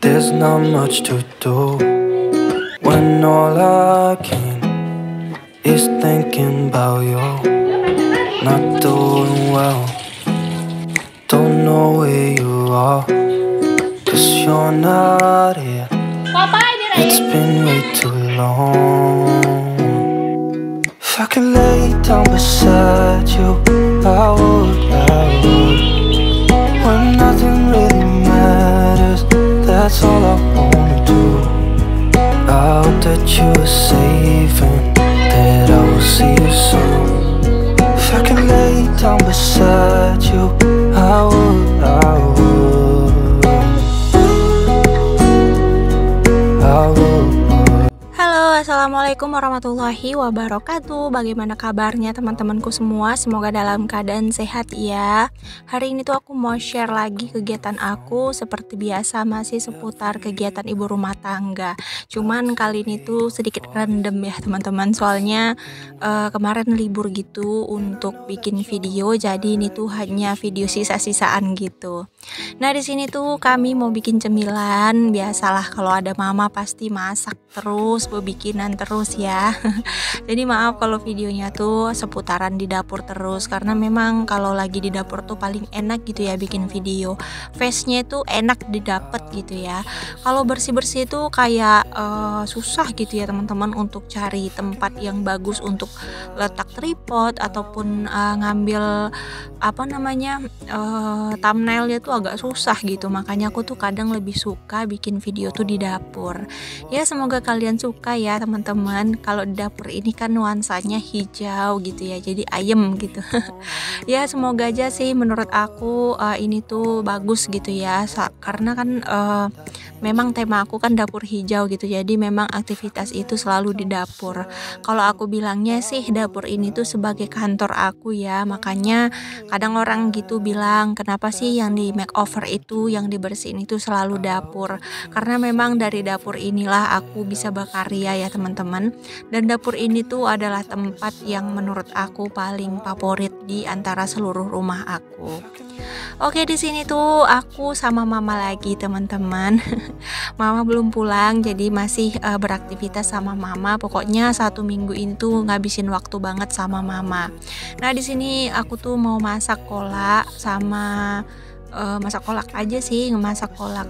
There's not much to do when all I can is thinking about you. Not doing well, don't know where you are, 'cause you're not here. It's been way too long. If I could lay down beside you, I would. When nothing really matters, that's all I wanna do. I hope that you are safe and that I will see you soon. If I could lay down beside you, I would. Halo, assalamualaikum warahmatullahi wabarakatuh. Bagaimana kabarnya teman-temanku semua? Semoga dalam keadaan sehat ya. Hari ini tuh aku mau share lagi kegiatan aku. Seperti biasa masih seputar kegiatan ibu rumah tangga. Cuman kali ini tuh sedikit random ya teman-teman. Soalnya kemarin libur gitu untuk bikin video. Jadi ini tuh hanya video sisa-sisaan gitu. Nah di sini tuh kami mau bikin cemilan. Biasalah kalau ada mama pasti masak terus, bikinan terus ya. Jadi maaf kalau videonya tuh seputaran di dapur terus, karena memang kalau lagi di dapur tuh paling enak gitu ya bikin video. Face-nya itu enak didapat gitu ya. Kalau bersih-bersih itu kayak susah gitu ya teman-teman untuk cari tempat yang bagus untuk letak tripod ataupun ngambil thumbnailnya tuh agak susah gitu. Makanya aku tuh kadang lebih suka bikin video tuh di dapur. Ya semoga kalian suka ya teman-teman. Kalau di dapur ini kan nuansanya hijau gitu ya, jadi ayem gitu. Ya semoga aja sih menurut aku ini tuh bagus gitu ya, karena kan memang tema aku kan dapur hijau gitu, jadi memang aktivitas itu selalu di dapur. Kalau aku bilangnya sih dapur ini tuh sebagai kantor aku ya, makanya kadang orang gitu bilang kenapa sih yang di makeover itu, yang dibersihin itu selalu dapur, karena memang dari dapur inilah aku bisa berkarya ya teman-teman. Dan dapur ini tuh adalah tempat yang menurut aku paling favorit di antara seluruh rumah aku. Oke, di sini tuh aku sama mama lagi teman-teman. Mama belum pulang, jadi masih beraktivitas sama mama. Pokoknya 1 minggu ini tuh ngabisin waktu banget sama mama. Nah di sini aku tuh mau masak kolak sama masak kolak aja sih, masak kolak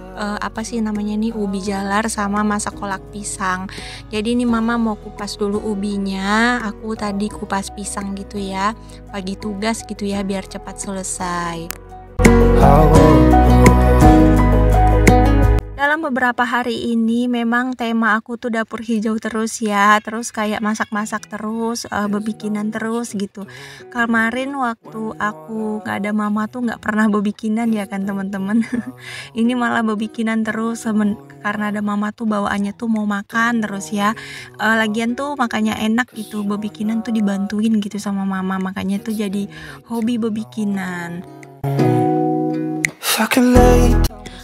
ubi jalar sama masak kolak pisang. Jadi ini mama mau kupas dulu ubinya, aku tadi kupas pisang gitu ya, bagi tugas gitu ya biar cepat selesai. Dalam beberapa hari ini memang tema aku tuh dapur hijau terus ya, terus kayak masak-masak terus, bebikinan terus gitu. Kemarin waktu aku gak ada mama tuh gak pernah bebikinan ya kan teman-teman. Ini malah bebikinan terus karena ada mama tuh bawaannya tuh mau makan terus ya. Lagian tuh makanya enak gitu, bebikinan tuh dibantuin gitu sama mama, makanya tuh jadi hobi bebikinan.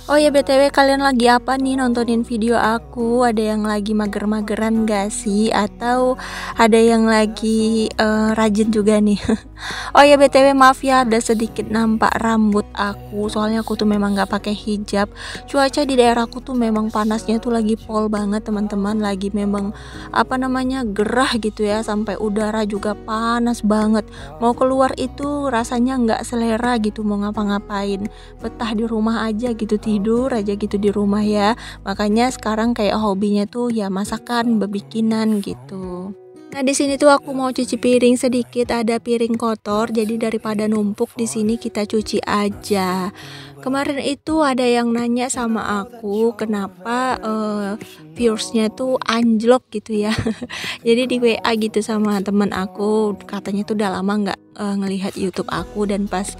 Oh ya BTW, kalian lagi apa nih nontonin video aku? Ada yang lagi mager-mageran gak sih? Atau ada yang lagi rajin juga nih? Oh ya BTW, maaf ya ada sedikit nampak rambut aku, soalnya aku tuh memang gak pakai hijab. Cuaca di daerahku tuh memang panasnya tuh lagi pol banget teman-teman. Lagi memang gerah gitu ya, sampai udara juga panas banget. Mau keluar itu rasanya gak selera gitu, mau ngapa-ngapain. Betah di rumah aja gitu, tidur aja gitu di rumah ya. Makanya sekarang kayak hobinya tuh ya masakan, bebikinan gitu. Nah di sini tuh aku mau cuci piring sedikit, ada piring kotor, jadi daripada numpuk di sini kita cuci aja. Kemarin itu ada yang nanya sama aku kenapa viewersnya tuh anjlok gitu ya. Jadi di WA gitu sama temen aku, katanya tuh udah lama nggak ngelihat YouTube aku, dan pas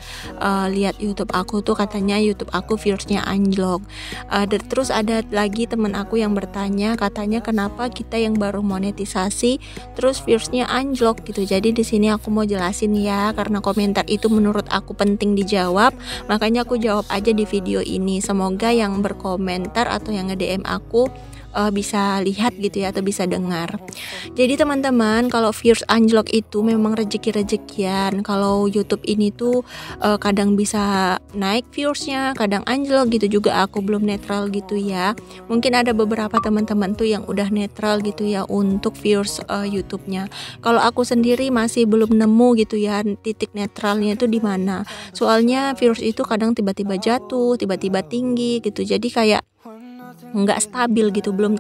lihat YouTube aku tuh katanya YouTube aku viewersnya anjlok. Terus ada lagi temen aku yang bertanya, katanya kenapa kita yang baru monetisasi terus viewersnya anjlok gitu. Jadi di sini aku mau jelasin ya, karena komentar itu menurut aku penting dijawab, makanya aku jawab aja di video ini. Semoga yang berkomentar atau yang nge-DM aku bisa lihat gitu ya, atau bisa dengar. Jadi teman-teman, kalau views anjlok itu memang rezeki-rezekian. Kalau YouTube ini tuh kadang bisa naik viewsnya, kadang anjlok gitu. Juga aku belum netral gitu ya. Mungkin ada beberapa teman-teman tuh yang udah netral gitu ya untuk viewers YouTube-nya. Kalau aku sendiri masih belum nemu gitu ya titik netralnya itu di mana. Soalnya viewers itu kadang tiba-tiba jatuh, tiba-tiba tinggi gitu. Jadi kayak nggak stabil gitu, belum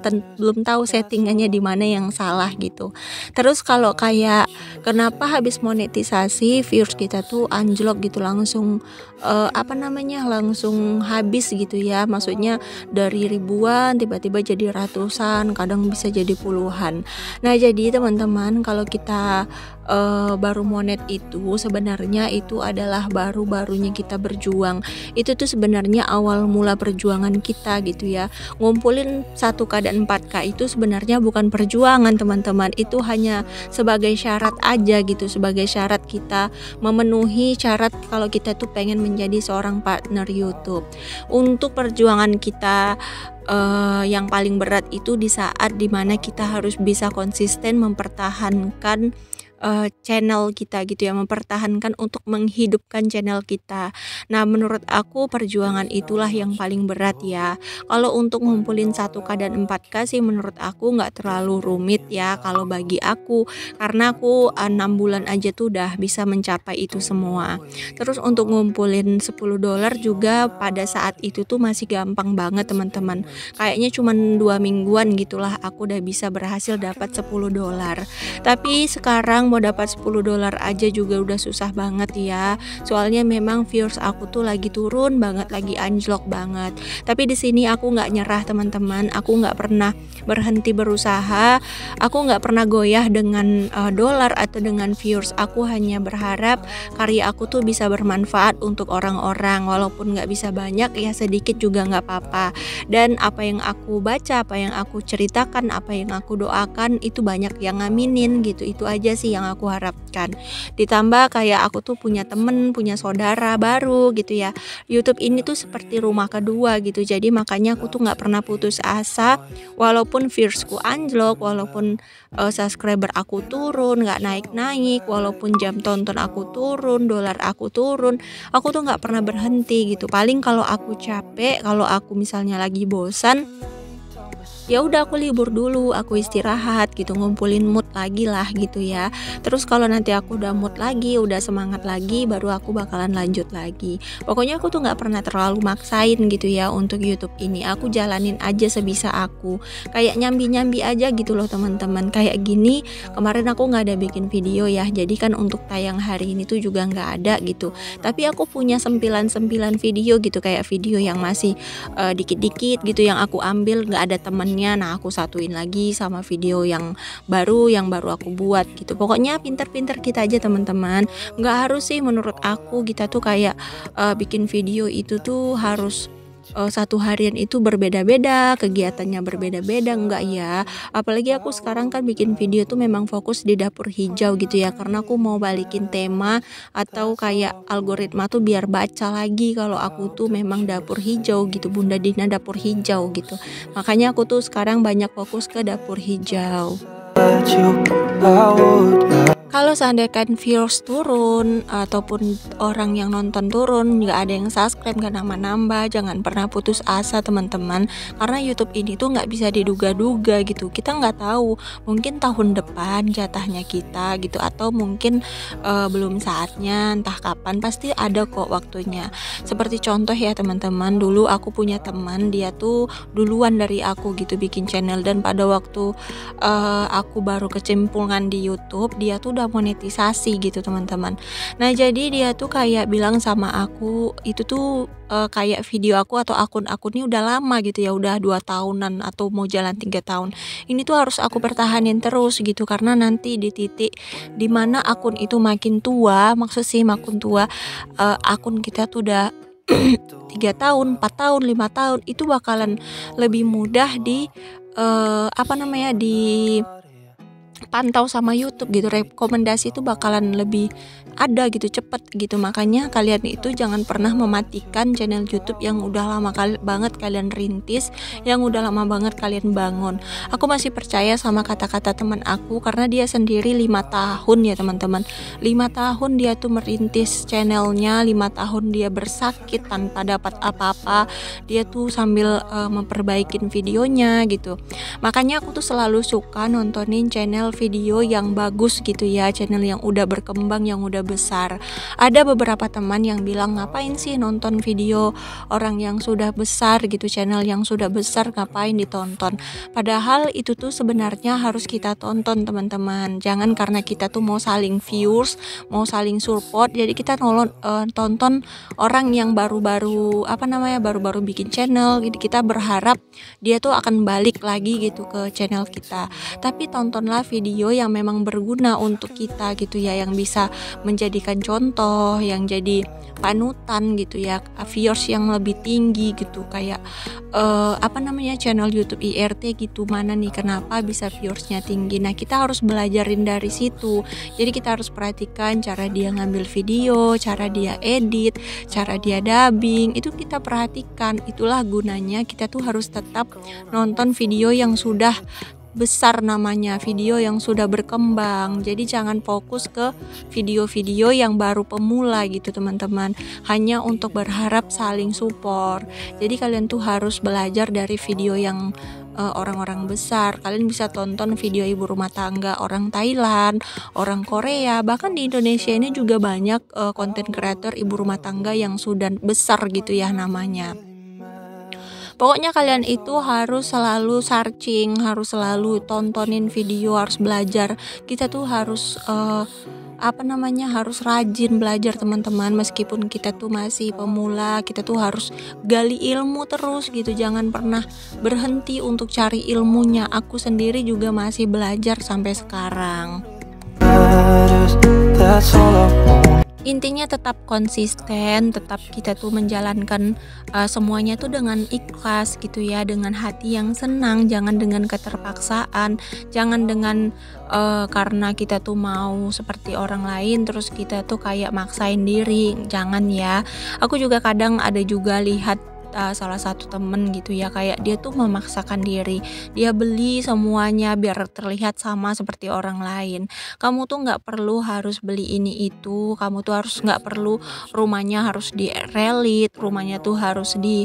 tahu settingannya di mana yang salah gitu. Terus kalau kayak kenapa habis monetisasi viewers kita tuh anjlok gitu, langsung langsung habis gitu ya, maksudnya dari ribuan tiba-tiba jadi ratusan, kadang bisa jadi puluhan. Nah jadi teman-teman, kalau kita baru monet itu sebenarnya itu adalah baru-barunya kita berjuang. Itu tuh sebenarnya awal mula perjuangan kita gitu ya. Ngumpulin 1K dan 4K itu sebenarnya bukan perjuangan teman-teman, itu hanya sebagai syarat aja gitu, sebagai syarat kita memenuhi syarat kalau kita tuh pengen menjadi seorang partner YouTube. Untuk perjuangan kita yang paling berat itu di saat dimana kita harus bisa konsisten mempertahankan channel kita gitu ya, mempertahankan untuk menghidupkan channel kita. Nah menurut aku perjuangan itulah yang paling berat ya. Kalau untuk ngumpulin 1K dan 4K sih menurut aku nggak terlalu rumit ya kalau bagi aku, karena aku 6 bulan aja tuh udah bisa mencapai itu semua. Terus untuk ngumpulin $10 juga pada saat itu tuh masih gampang banget teman-teman. Kayaknya cuma 2 mingguan gitulah aku udah bisa berhasil dapat $10. Tapi sekarang mau dapat $10 aja juga udah susah banget ya. Soalnya memang viewers aku tuh lagi turun banget, lagi anjlok banget. Tapi di sini aku nggak nyerah teman-teman. Aku nggak pernah berhenti berusaha. Aku nggak pernah goyah dengan dolar atau dengan viewers. Aku hanya berharap karya aku tuh bisa bermanfaat untuk orang-orang. Walaupun nggak bisa banyak ya, sedikit juga nggak apa-apa. Dan apa yang aku baca, apa yang aku ceritakan, apa yang aku doakan itu banyak yang ngaminin gitu. Itu aja sih yang aku harapkan. Ditambah kayak aku tuh punya temen, punya saudara baru gitu ya. YouTube ini tuh seperti rumah kedua gitu. Jadi makanya aku tuh nggak pernah putus asa, walaupun viewersku anjlok, walaupun subscriber aku turun, nggak naik-naik, walaupun jam tonton aku turun, dolar aku turun, aku tuh nggak pernah berhenti gitu. Paling kalau aku capek, kalau aku misalnya lagi bosan, ya udah aku libur dulu, aku istirahat gitu, ngumpulin mood lagi lah gitu ya. Terus kalau nanti aku udah mood lagi, udah semangat lagi, baru aku bakalan lanjut lagi. Pokoknya aku tuh nggak pernah terlalu maksain gitu ya untuk YouTube ini. Aku jalanin aja sebisa aku, kayak nyambi-nyambi aja gitu loh teman-teman. Kayak gini, kemarin aku nggak ada bikin video ya, jadi kan untuk tayang hari ini tuh juga nggak ada gitu. Tapi aku punya sempilan video gitu, kayak video yang masih dikit-dikit gitu yang aku ambil nggak ada temennya. Nah aku satuin lagi sama video yang baru aku buat gitu. Pokoknya pinter-pinter kita aja teman-teman. Nggak harus sih menurut aku kita tuh kayak bikin video itu tuh harus satu harian itu berbeda-beda, kegiatannya berbeda-beda, enggak ya. Apalagi aku sekarang kan bikin video tuh memang fokus di dapur hijau gitu ya, karena aku mau balikin tema atau kayak algoritma tuh biar baca lagi kalau aku tuh memang dapur hijau gitu, Bunda Dina dapur hijau gitu. Makanya aku tuh sekarang banyak fokus ke dapur hijau. Kalau seandainya kan viewers turun ataupun orang yang nonton turun, nggak ada yang subscribe, nggak nambah-nambah, jangan pernah putus asa teman-teman, karena YouTube ini tuh nggak bisa diduga-duga gitu. Kita nggak tahu, mungkin tahun depan jatahnya kita gitu, atau mungkin belum saatnya, entah kapan, pasti ada kok waktunya. Seperti contoh ya teman-teman, dulu aku punya teman, dia tuh duluan dari aku gitu bikin channel, dan pada waktu aku baru kecemplungan di YouTube, dia tuh udah monetisasi gitu teman-teman. Nah jadi dia tuh kayak bilang sama aku, itu tuh kayak video aku atau akun-akunnya udah lama gitu ya, udah 2 tahunan atau mau jalan 3 tahun. Ini tuh harus aku pertahanin terus gitu, karena nanti di titik dimana akun itu makin tua, maksud sih makin tua, akun kita tuh udah 3 tahun, 4 tahun, 5 tahun, itu bakalan lebih mudah di pantau sama YouTube gitu, rekomendasi itu bakalan lebih ada gitu, cepet gitu. Makanya kalian itu jangan pernah mematikan channel YouTube yang udah lama banget kalian rintis, yang udah lama banget kalian bangun. Aku masih percaya sama kata-kata teman aku, karena dia sendiri 5 tahun ya teman-teman, 5 tahun dia tuh merintis channelnya, 5 tahun dia bersakit tanpa dapat apa-apa, dia tuh sambil memperbaikin videonya gitu. Makanya aku tuh selalu suka nontonin channel video yang bagus gitu ya, channel yang udah berkembang, yang udah besar. Ada beberapa teman yang bilang, ngapain sih nonton video orang yang sudah besar gitu, channel yang sudah besar ngapain ditonton. Padahal itu tuh sebenarnya harus kita tonton teman-teman. Jangan karena kita tuh mau saling viewers, mau saling support, jadi kita tonton orang yang baru-baru baru-baru bikin channel gitu. Kita berharap dia tuh akan balik lagi gitu ke channel kita. Tapi tontonlah video yang memang berguna untuk kita gitu ya, yang bisa menjadikan contoh, yang jadi panutan gitu ya, viewers yang lebih tinggi gitu, kayak channel YouTube IRT gitu. Mana nih kenapa bisa viewersnya tinggi? Nah, kita harus belajarin dari situ. Jadi kita harus perhatikan cara dia ngambil video, cara dia edit, cara dia dubbing, itu kita perhatikan. Itulah gunanya kita tuh harus tetap nonton video yang sudah besar namanya, video yang sudah berkembang. Jadi jangan fokus ke video-video yang baru pemula gitu teman-teman, hanya untuk berharap saling support. Jadi kalian tuh harus belajar dari video yang orang-orang besar. Kalian bisa tonton video ibu rumah tangga orang Thailand, orang Korea, bahkan di Indonesia ini juga banyak konten kreator ibu rumah tangga yang sudah besar gitu ya namanya. Pokoknya kalian itu harus selalu searching, harus selalu tontonin video, harus belajar. Kita tuh harus harus rajin belajar teman-teman. Meskipun kita tuh masih pemula, kita tuh harus gali ilmu terus gitu. Jangan pernah berhenti untuk cari ilmunya. Aku sendiri juga masih belajar sampai sekarang. Intinya tetap konsisten, tetap kita tuh menjalankan semuanya tuh dengan ikhlas gitu ya, dengan hati yang senang, jangan dengan keterpaksaan, jangan dengan karena kita tuh mau seperti orang lain terus kita tuh kayak maksain diri, jangan ya. Aku juga kadang ada juga lihat salah satu temen gitu ya, kayak dia tuh memaksakan diri, dia beli semuanya biar terlihat sama seperti orang lain. Kamu tuh nggak perlu harus beli ini itu, kamu tuh harus nggak perlu rumahnya harus di relit, rumahnya tuh harus di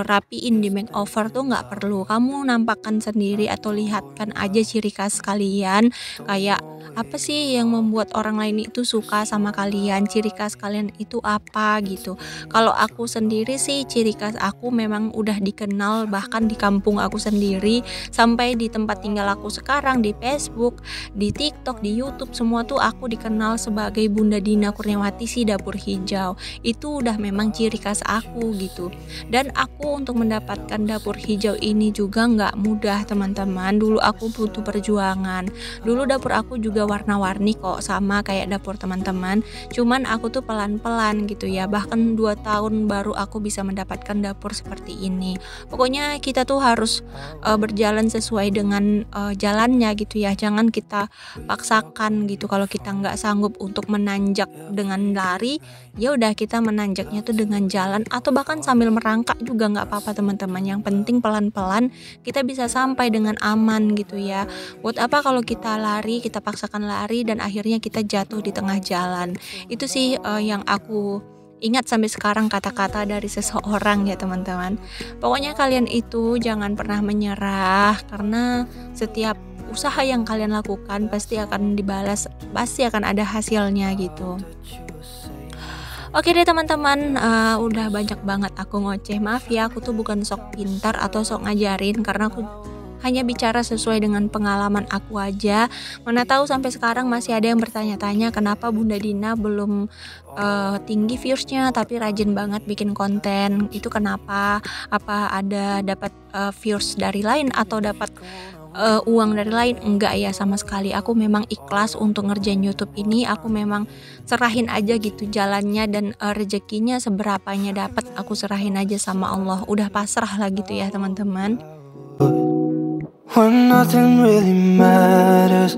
rapiin, di makeover, tuh nggak perlu. Kamu nampakkan sendiri atau lihatkan aja ciri khas kalian, kayak apa sih yang membuat orang lain itu suka sama kalian, ciri khas kalian itu apa gitu. Kalau aku sendiri sih, ciri khas aku memang udah dikenal bahkan di kampung aku sendiri, sampai di tempat tinggal aku sekarang, di Facebook, di TikTok, di YouTube, semua tuh aku dikenal sebagai Bunda Dina Kurniawati si dapur hijau. Itu udah memang ciri khas aku gitu. Dan aku untuk mendapatkan dapur hijau ini juga nggak mudah teman-teman. Dulu aku butuh perjuangan. Dulu dapur aku juga warna-warni kok, sama kayak dapur teman-teman. Cuman aku tuh pelan-pelan gitu ya. Bahkan 2 tahun baru aku bisa mendapatkan dapur seperti ini. Pokoknya kita tuh harus berjalan sesuai dengan jalannya gitu ya. Jangan kita paksakan gitu. Kalau kita nggak sanggup untuk menanjak dengan lari, ya udah kita menanjaknya tuh dengan jalan atau bahkan sambil merangkak juga nggak apa-apa teman-teman. Yang penting pelan-pelan kita bisa sampai dengan aman gitu ya. Buat apa kalau kita lari, kita paksakan lari dan akhirnya kita jatuh di tengah jalan. Itu sih yang aku ingat sampai sekarang, kata-kata dari seseorang ya teman-teman. Pokoknya kalian itu jangan pernah menyerah, karena setiap usaha yang kalian lakukan pasti akan dibalas, pasti akan ada hasilnya gitu. Oke deh teman-teman, udah banyak banget aku ngoceh. Maaf ya, aku tuh bukan sok pintar atau sok ngajarin, karena aku hanya bicara sesuai dengan pengalaman aku aja. Mana tahu sampai sekarang masih ada yang bertanya-tanya kenapa Bunda Dina belum tinggi viewsnya tapi rajin banget bikin konten. Itu kenapa? Apa ada dapat viewers dari lain atau dapat uang dari lain? Enggak ya, sama sekali. Aku memang ikhlas untuk ngerjain YouTube ini. Aku memang serahin aja gitu jalannya, dan rezekinya seberapanya dapat aku serahin aja sama Allah. Udah pasrah lah gitu ya teman-teman. when nothing really matters.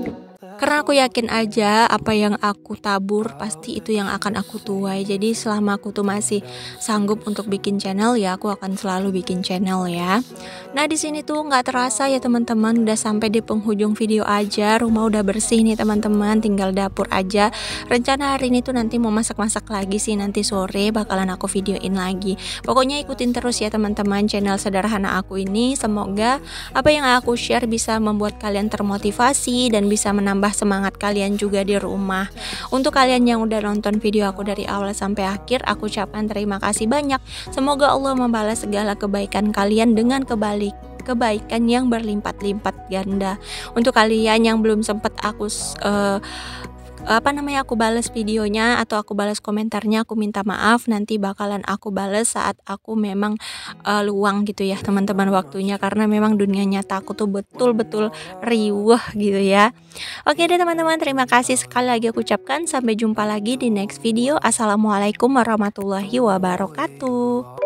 Karena aku yakin aja apa yang aku tabur pasti itu yang akan aku tuai. Jadi selama aku tuh masih sanggup untuk bikin channel ya, aku akan selalu bikin channel ya. Nah di sini tuh nggak terasa ya teman-teman, udah sampai di penghujung video aja. Rumah udah bersih nih teman-teman, tinggal dapur aja. Rencana hari ini tuh nanti mau masak-masak lagi sih, nanti sore bakalan aku videoin lagi. Pokoknya ikutin terus ya teman-teman channel sederhana aku ini. Semoga apa yang aku share bisa membuat kalian termotivasi dan bisa menambah semangat kalian juga di rumah. Untuk kalian yang udah nonton video aku dari awal sampai akhir, aku ucapkan terima kasih banyak. Semoga Allah membalas segala kebaikan kalian dengan kebaikan yang berlipat-lipat ganda. Untuk kalian yang belum sempat aku aku balas videonya atau aku balas komentarnya, aku minta maaf, nanti bakalan aku balas saat aku memang luang gitu ya teman-teman waktunya, karena memang dunia nyata aku tuh betul-betul riuh gitu ya. Oke deh teman-teman, terima kasih sekali lagi aku ucapkan, sampai jumpa lagi di next video. Assalamualaikum warahmatullahi wabarakatuh.